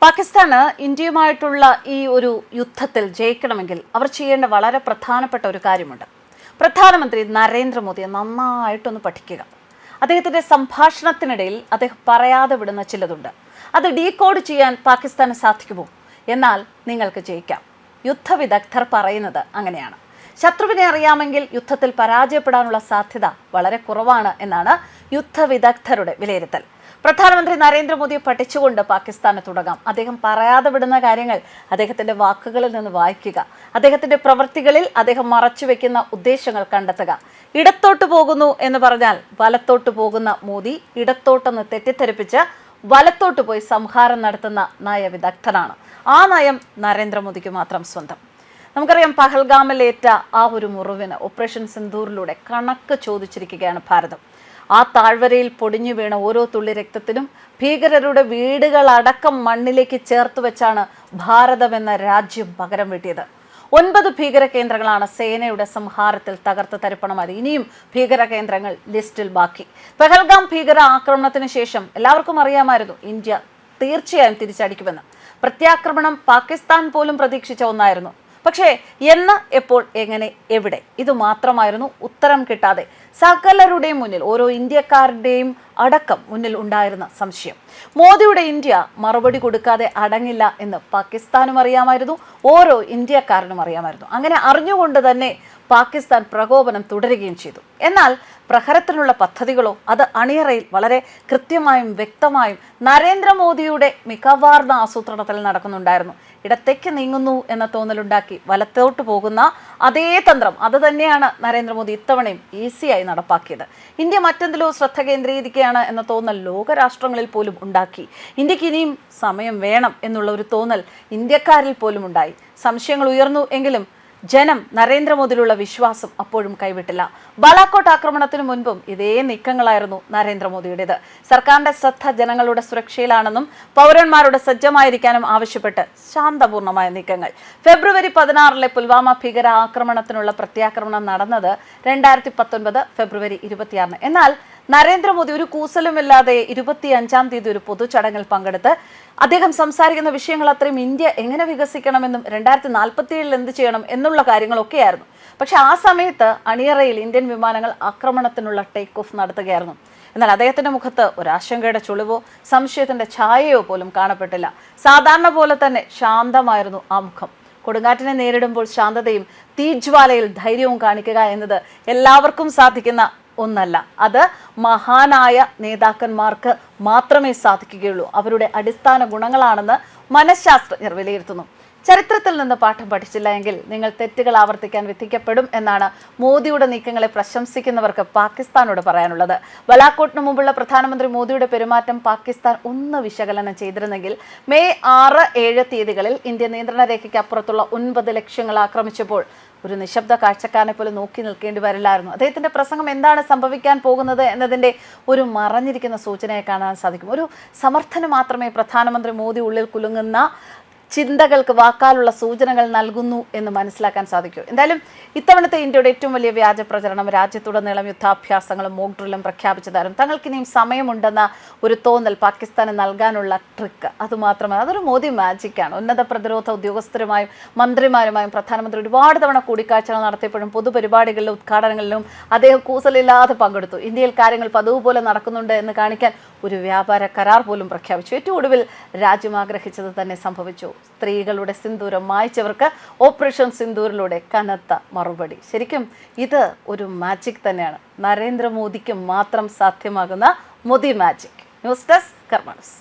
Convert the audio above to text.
പാകിസ്ഥാന് ഇന്ത്യയുമായിട്ടുള്ള ഈ ഒരു യുദ്ധത്തിൽ ജയിക്കണമെങ്കിൽ അവർ ചെയ്യേണ്ട വളരെ പ്രധാനപ്പെട്ട ഒരു കാര്യമുണ്ട്. പ്രധാനമന്ത്രി നരേന്ദ്രമോദിയെ നന്നായിട്ടൊന്ന് പഠിക്കുക. അദ്ദേഹത്തിന്റെ സംഭാഷണത്തിനിടയിൽ അദ്ദേഹം പറയാതെ വിടുന്ന ചിലതുണ്ട്. അത് ഡീകോഡ് ചെയ്യാൻ പാകിസ്ഥാന് സാധിക്കുമോ? എന്നാൽ നിങ്ങൾക്ക് ജയിക്കാം. യുദ്ധവിദഗ്ധർ പറയുന്നത് അങ്ങനെയാണ്. ശത്രുവിനെ അറിയാമെങ്കിൽ യുദ്ധത്തിൽ പരാജയപ്പെടാനുള്ള സാധ്യത വളരെ കുറവാണ് എന്നാണ് യുദ്ധവിദഗ്ധരുടെ വിലയിരുത്തൽ. പ്രധാനമന്ത്രി നരേന്ദ്രമോദിയെ പഠിച്ചുകൊണ്ട് പാകിസ്ഥാന് തുടങ്ങാം. അദ്ദേഹം പറയാതെ വിടുന്ന കാര്യങ്ങൾ അദ്ദേഹത്തിന്റെ വാക്കുകളിൽ നിന്ന് വായിക്കുക. അദ്ദേഹത്തിന്റെ പ്രവൃത്തികളിൽ അദ്ദേഹം മറച്ചുവെക്കുന്ന ഉദ്ദേശങ്ങൾ കണ്ടെത്തുക. ഇടത്തോട്ട് പോകുന്നു എന്ന് പറഞ്ഞാൽ വലത്തോട്ട് പോകുന്ന മോദി ഇടത്തോട്ടെന്ന് തെറ്റിദ്ധരിപ്പിച്ച് വലത്തോട്ട് പോയി സംഹാരം നടത്തുന്ന നയവിദഗ്ധനാണ്. ആ നയം നരേന്ദ്രമോദിക്ക് മാത്രം സ്വന്തം. നമുക്കറിയാം, പഹൽഗാമിലേറ്റ ആ ഒരു മുറിവിന് ഓപ്പറേഷൻ സിന്ദൂറിലൂടെ കണക്ക് ചോദിച്ചിരിക്കുകയാണ് ഭാരതം. ആ താഴ്വരയിൽ പൊടിഞ്ഞു വീണ ഓരോ തുള്ളി രക്തത്തിനും ഭീകരരുടെ വീടുകളടക്കം മണ്ണിലേക്ക് ചേർത്ത് വെച്ചാണ് ഭാരതം എന്ന രാജ്യം പകരം വീട്ടിയത്. 9 ഭീകര കേന്ദ്രങ്ങളാണ് സേനയുടെ സംഹാരത്തിൽ തകർത്ത് തരിപ്പണമായത്. ഇനിയും ഭീകര കേന്ദ്രങ്ങൾ ലിസ്റ്റിൽ ബാക്കി. പഹൽഗാം ഭീകര ആക്രമണത്തിന് ശേഷം എല്ലാവർക്കും അറിയാമായിരുന്നു ഇന്ത്യ തീർച്ചയായും തിരിച്ചടിക്കുമെന്ന്. പ്രത്യാക്രമണം പാകിസ്ഥാൻ പോലും പ്രതീക്ഷിച്ച ഒന്നായിരുന്നു. പക്ഷേ എന്ന്, എപ്പോൾ, എങ്ങനെ, എവിടെ, ഇത് മാത്രമായിരുന്നു ഉത്തരം കിട്ടാതെ സകലരുടെയും മുന്നിൽ, ഓരോ ഇന്ത്യക്കാരുടെയും അടക്കം മുന്നിൽ ഉണ്ടായിരുന്ന സംശയം. മോദിയുടെ ഇന്ത്യ മറുപടി കൊടുക്കാതെ അടങ്ങില്ല എന്ന് പാകിസ്ഥാനും അറിയാമായിരുന്നു, ഓരോ ഇന്ത്യക്കാരനും അറിയാമായിരുന്നു. അങ്ങനെ അറിഞ്ഞുകൊണ്ട് തന്നെ പാകിസ്ഥാൻ പ്രകോപനം തുടരുകയും ചെയ്തു. എന്നാൽ പ്രഹരത്തിനുള്ള പദ്ധതികളോ അത് അണിയറയിൽ വളരെ കൃത്യമായും വ്യക്തമായും നരേന്ദ്രമോദിയുടെ മികവാർന്ന ആസൂത്രണത്തിൽ നടക്കുന്നുണ്ടായിരുന്നു. ഇടത്തേക്ക് നീങ്ങുന്നു എന്ന തോന്നലുണ്ടാക്കി വലത്തോട്ട് പോകുന്ന അതേ തന്ത്രം അത് തന്നെയാണ് നരേന്ദ്രമോദി ഇത്തവണയും ഈസിയായി നടപ്പാക്കിയത്. ഇന്ത്യ മറ്റെന്തിലോ ശ്രദ്ധ കേന്ദ്രീകരിക്കുകയാണ് എന്ന തോന്നൽ ലോകരാഷ്ട്രങ്ങളിൽ പോലും ഉണ്ടാക്കി. ഇന്ത്യക്ക് ഇനിയും സമയം വേണം എന്നുള്ള ഒരു തോന്നൽ ഇന്ത്യക്കാരിൽ പോലും ഉണ്ടായി. സംശയങ്ങൾ ഉയർന്നു എങ്കിലും ജനം നരേന്ദ്രമോദിയിലുള്ള വിശ്വാസം അപ്പോഴും കൈവിട്ടില്ല. ബാലാക്കോട്ട് ആക്രമണത്തിന് മുൻപും ഇതേ നീക്കങ്ങളായിരുന്നു നരേന്ദ്രമോദിയുടേത്. സർക്കാരിന്റെ ശ്രദ്ധ ജനങ്ങളുടെ സുരക്ഷയിലാണെന്നും പൗരന്മാരോട് സജ്ജമായിരിക്കാനും ആവശ്യപ്പെട്ട് ശാന്തപൂർണമായ നീക്കങ്ങൾ. ഫെബ്രുവരി 16 പുൽവാമ ഭീകര ആക്രമണത്തിനുള്ള പ്രത്യാക്രമണം നടന്നത് 2019 ഫെബ്രുവരി 26. എന്നാൽ നരേന്ദ്രമോദി ഒരു കൂസലുമില്ലാതെ 25-ാം തീയതി ഒരു പൊതുചടങ്ങിൽ പങ്കെടുത്ത് അദ്ദേഹം സംസാരിക്കുന്ന വിഷയങ്ങൾ അത്രയും ഇന്ത്യ എങ്ങനെ വികസിക്കണമെന്നും 2047 എന്ത് ചെയ്യണം എന്നുള്ള കാര്യങ്ങളൊക്കെയായിരുന്നു. പക്ഷെ ആ സമയത്ത് അണിയറയിൽ ഇന്ത്യൻ വിമാനങ്ങൾ ആക്രമണത്തിനുള്ള ടേക്ക് ഓഫ് നടത്തുകയായിരുന്നു. എന്നാൽ അദ്ദേഹത്തിന്റെ മുഖത്ത് ഒരാശങ്കയുടെ ചുളിവോ സംശയത്തിന്റെ ഛായയോ പോലും കാണപ്പെട്ടില്ല. സാധാരണ പോലെ തന്നെ ശാന്തമായിരുന്നു ആ മുഖം. കൊടുങ്കാറ്റിനെ നേരിടുമ്പോൾ ശാന്തതയും തീജ്വാലയിൽ ധൈര്യവും കാണിക്കുക എന്നത് എല്ലാവർക്കും സാധിക്കുന്ന ഒന്നല്ല. അത് മഹാനായ നേതാക്കന്മാർക്ക് മാത്രമേ സാധിക്കുകയുള്ളൂ. അവരുടെ അടിസ്ഥാന ഗുണങ്ങളാണെന്ന് മനഃശാസ്ത്രജ്ഞർ വിലയിരുത്തുന്നു. ചരിത്രത്തിൽ നിന്ന് പാഠം പഠിച്ചില്ല എങ്കിൽ നിങ്ങൾ തെറ്റുകൾ ആവർത്തിക്കാൻ വിധിക്കപ്പെടും എന്നാണ് മോദിയുടെ നീക്കങ്ങളെ പ്രശംസിക്കുന്നവർക്ക് പാകിസ്ഥാനോട് പറയാനുള്ളത്. ബലാക്കോട്ടിന് മുമ്പുള്ള പ്രധാനമന്ത്രി മോദിയുടെ പെരുമാറ്റം പാകിസ്ഥാൻ ഒന്ന് വിശകലനം ചെയ്തിരുന്നെങ്കിൽ മെയ് 6-7 തീയതികളിൽ ഇന്ത്യ നിയന്ത്രണ രേഖയ്ക്ക് അപ്പുറത്തുള്ള 9 ലക്ഷ്യങ്ങൾ ആക്രമിച്ചപ്പോൾ ഒരു നിശബ്ദ കാഴ്ചക്കാരനെ പോലെ നോക്കി നിൽക്കേണ്ടി വരില്ലായിരുന്നു. അദ്ദേഹത്തിന്റെ പ്രസംഗം എന്താണ് സംഭവിക്കാൻ പോകുന്നത് എന്നതിന്റെ ഒരു മറഞ്ഞിരിക്കുന്ന സൂചനയെ കാണാൻ സാധിക്കും. ഒരു സമർത്ഥന് മാത്രമേ പ്രധാനമന്ത്രി മോദി ഉള്ളിൽ കുലുങ്ങുന്ന ചിന്തകൾക്ക് വാക്കാലുള്ള സൂചനകൾ നൽകുന്നു എന്ന് മനസ്സിലാക്കാൻ സാധിക്കും. എന്തായാലും ഇത്തവണത്തെ ഇന്ത്യയുടെ ഏറ്റവും വലിയ വ്യാജ പ്രചരണം രാജ്യത്തുടനീളം യുദ്ധാഭ്യാസങ്ങളും മോക്ക് ഡ്രില്ലും പ്രഖ്യാപിച്ചതാരും തങ്ങൾക്കിനിയും സമയമുണ്ടെന്ന ഒരു തോന്നൽ പാകിസ്ഥാന് നൽകാനുള്ള ട്രിക്ക് അതുമാത്രമല്ല, അതൊരു മോദി മാജിക്കാണ്. ഉന്നത പ്രതിരോധ ഉദ്യോഗസ്ഥരുമായും മന്ത്രിമാരുമായും പ്രധാനമന്ത്രി ഒരുപാട് തവണ കൂടിക്കാഴ്ചകൾ നടത്തിയപ്പോഴും പൊതുപരിപാടികളിലും ഉദ്ഘാടനങ്ങളിലും അദ്ദേഹം കൂസലില്ലാതെ പങ്കെടുത്തു. ഇന്ത്യയിൽ കാര്യങ്ങൾ പതിവ് പോലെ നടക്കുന്നുണ്ട് എന്ന് കാണിക്കാൻ ഒരു വ്യാപാര കരാർ പോലും പ്രഖ്യാപിച്ചു. ഏറ്റവും ഒടുവിൽ രാജ്യം ആഗ്രഹിച്ചത് തന്നെ സംഭവിച്ചു. സ്ത്രീകളുടെ സിന്ദൂരം മായ്ച്ചവർക്ക് ഓപ്പറേഷൻ സിന്ദൂറിലൂടെ കനത്ത മറുപടി. ശരിക്കും ഇത് ഒരു മാജിക് തന്നെയാണ്. നരേന്ദ്രമോദിക്ക് മാത്രം സാധ്യമാകുന്ന മോദി മാജിക്. ന്യൂസ് ഡെസ്ക് കർമ്മ ന്യൂസ്.